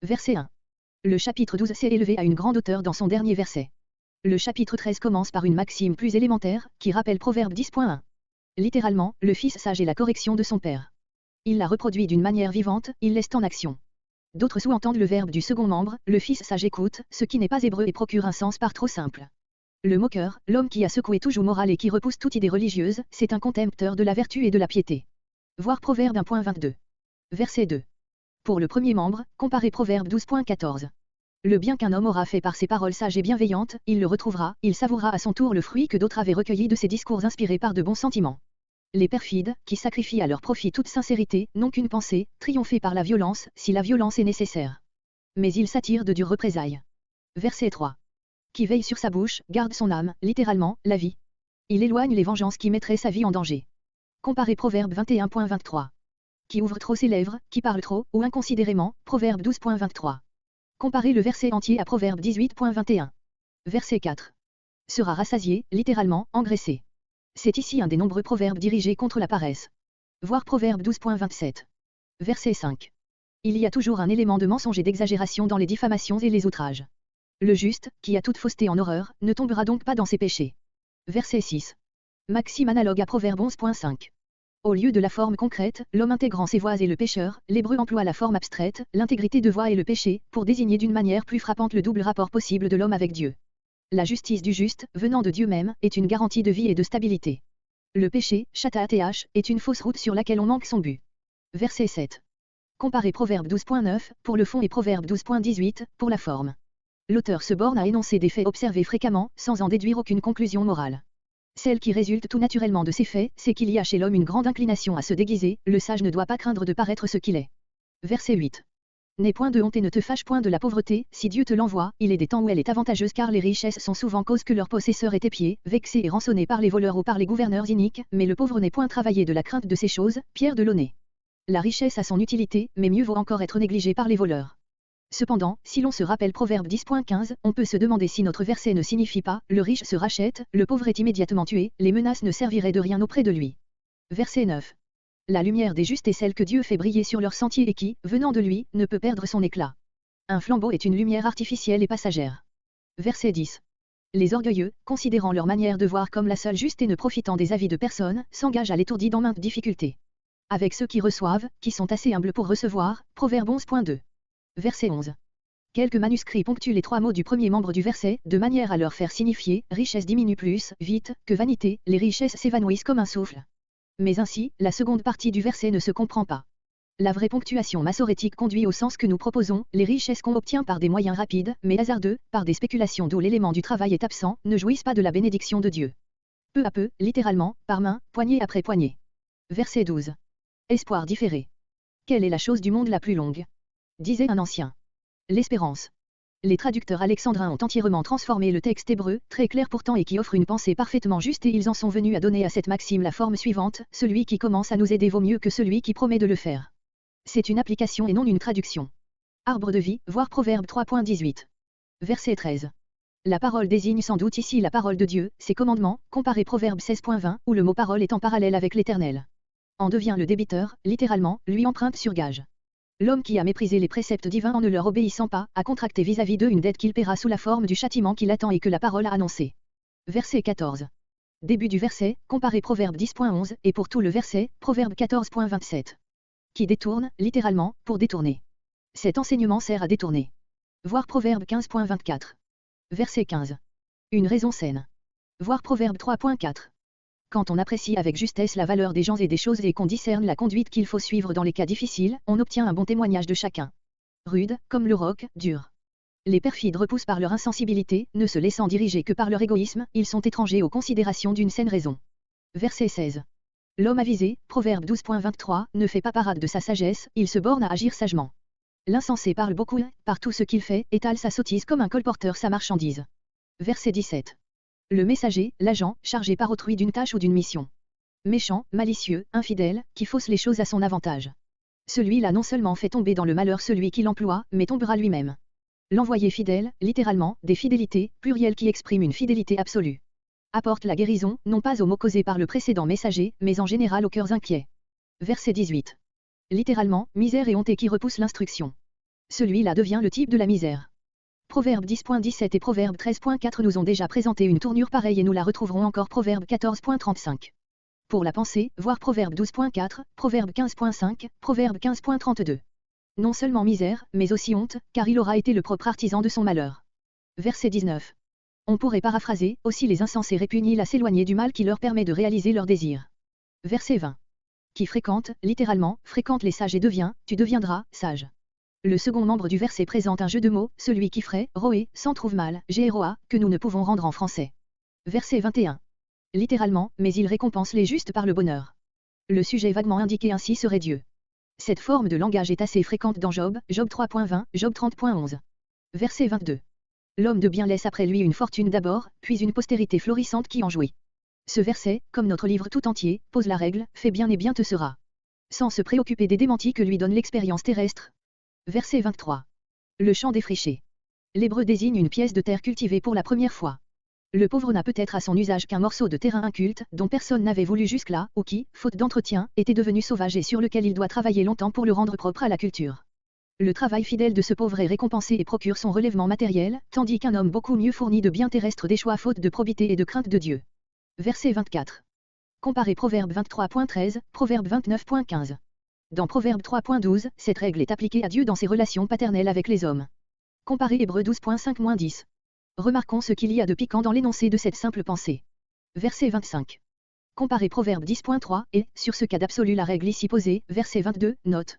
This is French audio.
Verset 1. Le chapitre 12 s'est élevé à une grande hauteur dans son dernier verset. Le chapitre 13 commence par une maxime plus élémentaire, qui rappelle Proverbe 10.1. Littéralement, le fils sage est la correction de son père. Il la reproduit d'une manière vivante, il laisse en action. D'autres sous-entendent le verbe du second membre, le fils sage écoute, ce qui n'est pas hébreu et procure un sens par trop simple. Le moqueur, l'homme qui a secoué tout joug moral et qui repousse toute idée religieuse, c'est un contempteur de la vertu et de la piété. Voir Proverbe 1.22. Verset 2. Pour le premier membre, comparez Proverbe 12.14. Le bien qu'un homme aura fait par ses paroles sages et bienveillantes, il le retrouvera, il savourera à son tour le fruit que d'autres avaient recueilli de ses discours inspirés par de bons sentiments. Les perfides, qui sacrifient à leur profit toute sincérité, n'ont qu'une pensée, triompher par la violence, si la violence est nécessaire. Mais ils s'attirent de dures représailles. Verset 3. Qui veille sur sa bouche, garde son âme, littéralement, la vie. Il éloigne les vengeances qui mettraient sa vie en danger. Comparez Proverbe 21.23. Qui ouvre trop ses lèvres, qui parle trop, ou inconsidérément, Proverbe 12.23. Comparez le verset entier à Proverbe 18.21. Verset 4. Sera rassasié, littéralement, engraissé. C'est ici un des nombreux proverbes dirigés contre la paresse. Voir Proverbe 12.27. Verset 5. Il y a toujours un élément de mensonge et d'exagération dans les diffamations et les outrages. Le juste, qui a toute fausseté en horreur, ne tombera donc pas dans ses péchés. Verset 6. Maxime analogue à Proverbe 11.5. Au lieu de la forme concrète, l'homme intégrant ses voies et le pécheur, l'hébreu emploie la forme abstraite, l'intégrité de voie et le péché, pour désigner d'une manière plus frappante le double rapport possible de l'homme avec Dieu. La justice du juste, venant de Dieu même, est une garantie de vie et de stabilité. Le péché, chatath, est une fausse route sur laquelle on manque son but. Verset 7. Comparez Proverbe 12.9, pour le fond et Proverbe 12.18, pour la forme. L'auteur se borne à énoncer des faits observés fréquemment, sans en déduire aucune conclusion morale. Celle qui résulte tout naturellement de ces faits, c'est qu'il y a chez l'homme une grande inclination à se déguiser, le sage ne doit pas craindre de paraître ce qu'il est. Verset 8. N'aie point de honte et ne te fâche point de la pauvreté, si Dieu te l'envoie, il est des temps où elle est avantageuse car les richesses sont souvent cause que leurs possesseurs est épié, vexé et rançonné par les voleurs ou par les gouverneurs iniques, mais le pauvre n'est point travaillé de la crainte de ces choses, Pierre de Launay. La richesse a son utilité, mais mieux vaut encore être négligée par les voleurs. Cependant, si l'on se rappelle Proverbe 10.15, on peut se demander si notre verset ne signifie pas « le riche se rachète, le pauvre est immédiatement tué, les menaces ne serviraient de rien auprès de lui ». Verset 9. La lumière des justes est celle que Dieu fait briller sur leur sentier et qui, venant de lui, ne peut perdre son éclat. Un flambeau est une lumière artificielle et passagère. Verset 10. Les orgueilleux, considérant leur manière de voir comme la seule juste et ne profitant des avis de personne, s'engagent à l'étourdi dans maintes difficultés. Avec ceux qui reçoivent, qui sont assez humbles pour recevoir, Proverbe 11.2. Verset 11. Quelques manuscrits ponctuent les 3 mots du premier membre du verset, de manière à leur faire signifier « richesse diminue plus vite que vanité, les richesses s'évanouissent comme un souffle ». Mais ainsi, la seconde partie du verset ne se comprend pas. La vraie ponctuation massorétique conduit au sens que nous proposons, les richesses qu'on obtient par des moyens rapides, mais hasardeux, par des spéculations d'où l'élément du travail est absent, ne jouissent pas de la bénédiction de Dieu. Peu à peu, littéralement, par main, poignée après poignée. Verset 12. Espoir différé. Quelle est la chose du monde la plus longue ? Disait un ancien. L'espérance. Les traducteurs alexandrins ont entièrement transformé le texte hébreu, très clair pourtant et qui offre une pensée parfaitement juste et ils en sont venus à donner à cette maxime la forme suivante, celui qui commence à nous aider vaut mieux que celui qui promet de le faire. C'est une application et non une traduction. Arbre de vie, voir Proverbe 3.18. Verset 13. La parole désigne sans doute ici la parole de Dieu, ses commandements, comparez Proverbe 16.20, où le mot parole est en parallèle avec l'Éternel. En devient le débiteur, littéralement, lui emprunte sur gage. L'homme qui a méprisé les préceptes divins en ne leur obéissant pas, a contracté vis-à-vis d'eux une dette qu'il paiera sous la forme du châtiment qui l'attend et que la parole a annoncé. Verset 14. Début du verset, comparez Proverbe 10.11, et pour tout le verset, Proverbe 14.27. Qui détourne, littéralement, pour détourner. Cet enseignement sert à détourner. Voir Proverbe 15.24. Verset 15. Une raison saine. Voir Proverbe 3.4. Quand on apprécie avec justesse la valeur des gens et des choses et qu'on discerne la conduite qu'il faut suivre dans les cas difficiles, on obtient un bon témoignage de chacun. Rude, comme le roc, dur. Les perfides repoussent par leur insensibilité, ne se laissant diriger que par leur égoïsme, ils sont étrangers aux considérations d'une saine raison. Verset 16. L'homme avisé, Proverbe 12.23, ne fait pas parade de sa sagesse, il se borne à agir sagement. L'insensé parle beaucoup, par tout ce qu'il fait, étale sa sottise comme un colporteur sa marchandise. Verset 17. Le messager, l'agent, chargé par autrui d'une tâche ou d'une mission. Méchant, malicieux, infidèle, qui fausse les choses à son avantage. Celui-là non seulement fait tomber dans le malheur celui qui l'emploie, mais tombera lui-même. L'envoyé fidèle, littéralement, des fidélités, pluriel qui exprime une fidélité absolue. Apporte la guérison, non pas aux mots causés par le précédent messager, mais en général aux cœurs inquiets. Verset 18. Littéralement, misère et honte et qui repousse l'instruction. Celui-là devient le type de la misère. Proverbe 10.17 et Proverbe 13.4 nous ont déjà présenté une tournure pareille et nous la retrouverons encore Proverbe 14.35. Pour la pensée, voir Proverbe 12.4, Proverbe 15.5, Proverbe 15.32. Non seulement misère, mais aussi honte, car il aura été le propre artisan de son malheur. Verset 19. On pourrait paraphraser, aussi les insensés répugnent à s'éloigner du mal qui leur permet de réaliser leurs désirs. Verset 20. Qui fréquente, littéralement, fréquente les sages et devient, tu deviendras, sage. Le second membre du verset présente un jeu de mots, celui qui ferait, roé, s'en trouve mal, GROA, que nous ne pouvons rendre en français. Verset 21. Littéralement, mais il récompense les justes par le bonheur. Le sujet vaguement indiqué ainsi serait Dieu. Cette forme de langage est assez fréquente dans Job, Job 3.20, Job 30.11. Verset 22. L'homme de bien laisse après lui une fortune d'abord, puis une postérité florissante qui en jouit. Ce verset, comme notre livre tout entier, pose la règle, fais bien et bien te sera. Sans se préoccuper des démentis que lui donne l'expérience terrestre. Verset 23. Le champ défriché. L'hébreu désigne une pièce de terre cultivée pour la première fois. Le pauvre n'a peut-être à son usage qu'un morceau de terrain inculte, dont personne n'avait voulu jusque-là, ou qui, faute d'entretien, était devenu sauvage et sur lequel il doit travailler longtemps pour le rendre propre à la culture. Le travail fidèle de ce pauvre est récompensé et procure son relèvement matériel, tandis qu'un homme beaucoup mieux fourni de biens terrestres déchoit faute de probité et de crainte de Dieu. Verset 24. Comparez Proverbe 23.13, Proverbe 29.15. Dans Proverbe 3.12, cette règle est appliquée à Dieu dans ses relations paternelles avec les hommes. Comparez Hébreux 12.5-10. Remarquons ce qu'il y a de piquant dans l'énoncé de cette simple pensée. Verset 25. Comparez Proverbe 10.3 et, sur ce cas d'absolu la règle ici posée, verset 22, note.